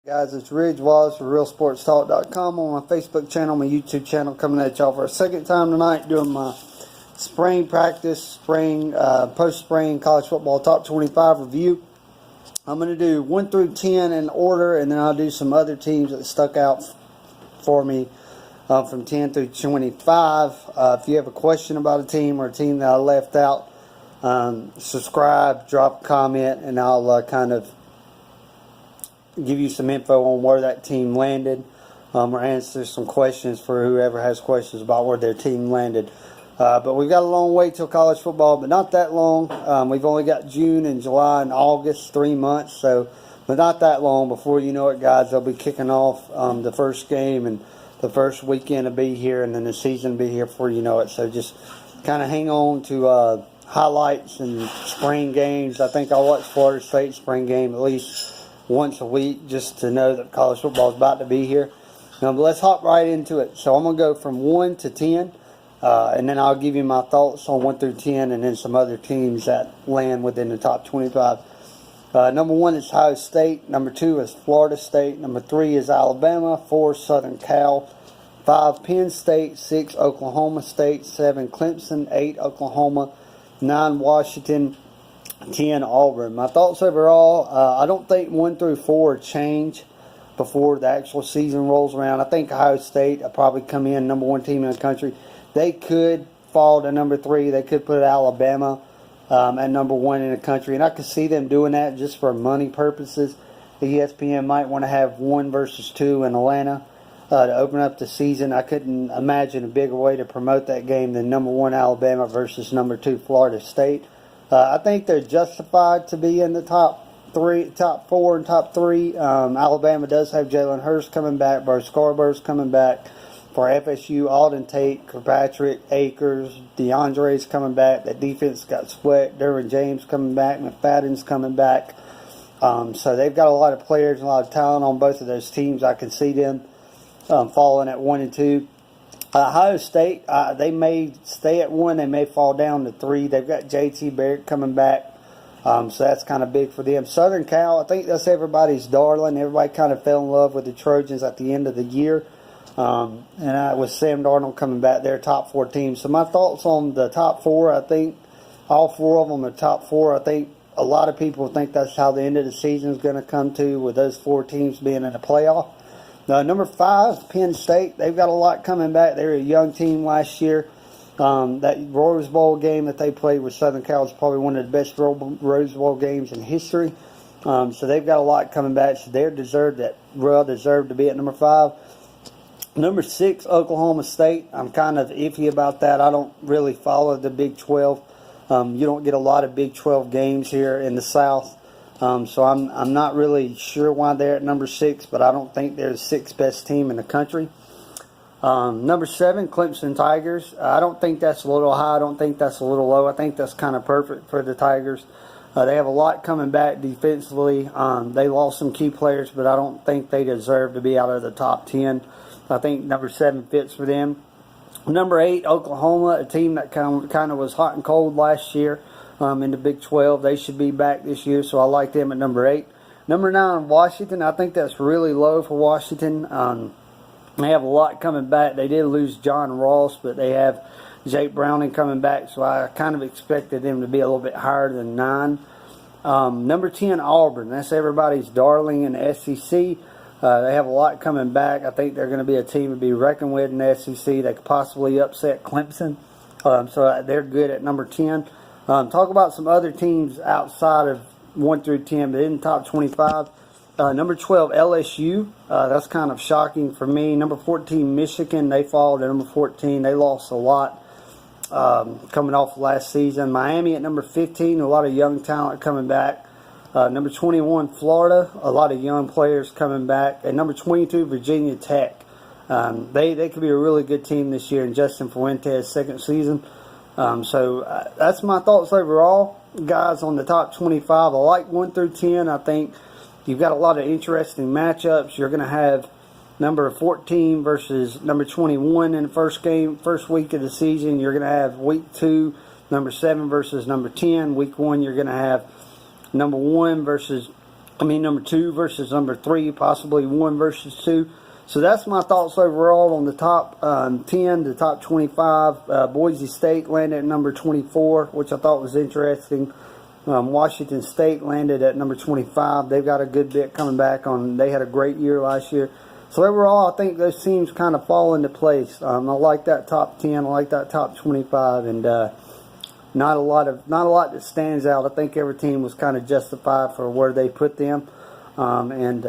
Guys, it's Ridge Wallace for RealSportsTalk.com on my Facebook channel, my YouTube channel, coming at y'all for a second time tonight, doing my spring practice, post-spring college football top 25 review. I'm going to do 1 through 10 in order, and then I'll do some other teams that stuck out for me from 10 through 25. If you have a question about a team or a team that I left out, subscribe, drop a comment, and I'll kind of give you some info on where that team landed, or answer some questions for whoever has questions about where their team landed. But we've got a long way till college football, but not that long. We've only got June and July and August, 3 months, but not that long. Before you know it, guys, they'll be kicking off the first game, and the first weekend will be here, and then the season will be here before you know it. So just kind of hang on to highlights and spring games. I think I'll watch Florida State spring game at least once a week just to know that college football is about to be here. But let's hop right into it. So I'm going to go from 1 to 10, and then I'll give you my thoughts on 1 through 10 and then some other teams that land within the top 25. Number 1 is Ohio State. Number 2 is Florida State. Number 3 is Alabama. 4, Southern Cal. 5, Penn State. 6, Oklahoma State. 7, Clemson. 8, Oklahoma. 9, Washington. 10, Auburn. My thoughts overall, I don't think 1 through 4 change before the actual season rolls around. I think Ohio State will probably come in number 1 team in the country. They could fall to number 3. They could put Alabama at number 1 in the country, and I could see them doing that just for money purposes. The ESPN might want to have 1 versus 2 in Atlanta to open up the season. I couldn't imagine a bigger way to promote that game than number 1 Alabama versus number 2 Florida State. I think they're justified to be in the top 4, and top 3. Alabama does have Jalen Hurts coming back. Bo Scarborough's coming back for FSU. Alden Tate, Kirkpatrick, Akers, DeAndre's coming back. That defense got sweat. Derwin James coming back. McFadden's coming back. So they've got a lot of players and a lot of talent on both of those teams. I can see them falling at 1 and 2. Ohio State, they may stay at 1. They may fall down to 3. They've got J.T. Barrett coming back, so that's kind of big for them. Southern Cal, I think that's everybody's darling. Everybody kind of fell in love with the Trojans at the end of the year, and with Sam Darnold coming back, their top 4 teams. So my thoughts on the top 4, I think all 4 of them are top 4. I think a lot of people think that's how the end of the season is going to come to, with those 4 teams being in the playoff. Number 5, Penn State. They've got a lot coming back. They were a young team last year. That Rose Bowl game that they played with Southern Cal is probably one of the best Rose Bowl games in history. So they've got a lot coming back. So they deserve to be at number 5. Number 6, Oklahoma State. I'm kind of iffy about that. I don't really follow the Big 12. You don't get a lot of Big 12 games here in the South. So I'm not really sure why they're at number 6, but I don't think they're the 6th best team in the country. Number 7, Clemson Tigers. I don't think that's a little high. I don't think that's a little low. I think that's kind of perfect for the Tigers. They have a lot coming back defensively. They lost some key players, but I don't think they deserve to be out of the top 10. I think number 7 fits for them. Number 8, Oklahoma, a team that kind of was hot and cold last year. In the Big 12. They should be back this year, so I like them at number 8. Number 9, Washington. I think that's really low for Washington. They have a lot coming back. They did lose John Ross, but they have Jake Browning coming back, so I kind of expected them to be a little bit higher than 9. Number 10, Auburn. That's everybody's darling in the SEC. They have a lot coming back. I think they're going to be a team to be reckoned with in the SEC. They could possibly upset Clemson, so they're good at number 10. Talk about some other teams outside of 1 through 10, but in the top 25. Number 12, LSU. That's kind of shocking for me. Number 14, Michigan. They fall to number 14. They lost a lot coming off last season. Miami at number 15. A lot of young talent coming back. Number 21, Florida. A lot of young players coming back. And number 22, Virginia Tech. They could be a really good team this year in Justin Fuente's second season. So that's my thoughts overall, guys, on the top 25. I like 1 through 10. I think you've got a lot of interesting matchups. You're going to have number 14 versus number 21 in the first week of the season. You're going to have week 2, number 7 versus number 10. Week 1, you're going to have number 1 versus number 2 versus number 3, possibly 1 versus 2. So that's my thoughts overall on the top 10, the top 25. Boise State landed at number 24, which I thought was interesting. Washington State landed at number 25. They've got a good bit coming back on. They had a great year last year. So overall, I think those teams kind of fall into place. I like that top 10. I like that top 25, and not a lot that stands out. I think every team was kind of justified for where they put them, and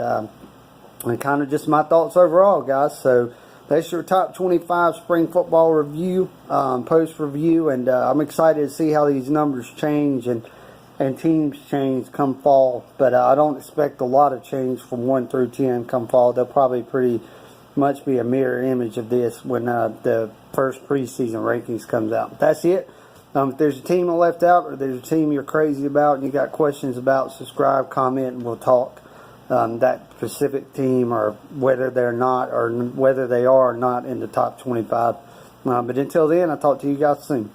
kind of just my thoughts overall, guys. So that's your top 25 spring football review, post review, and I'm excited to see how these numbers change and teams change come fall. But I don't expect a lot of change from 1 through 10 come fall. They'll probably pretty much be a mirror image of this when the first preseason rankings comes out. But that's it. If there's a team I left out, or there's a team you're crazy about and you got questions about, subscribe, comment, and we'll talk that specific team, or whether they're not, or whether they are not in the top 25. But until then, I'll talk to you guys soon.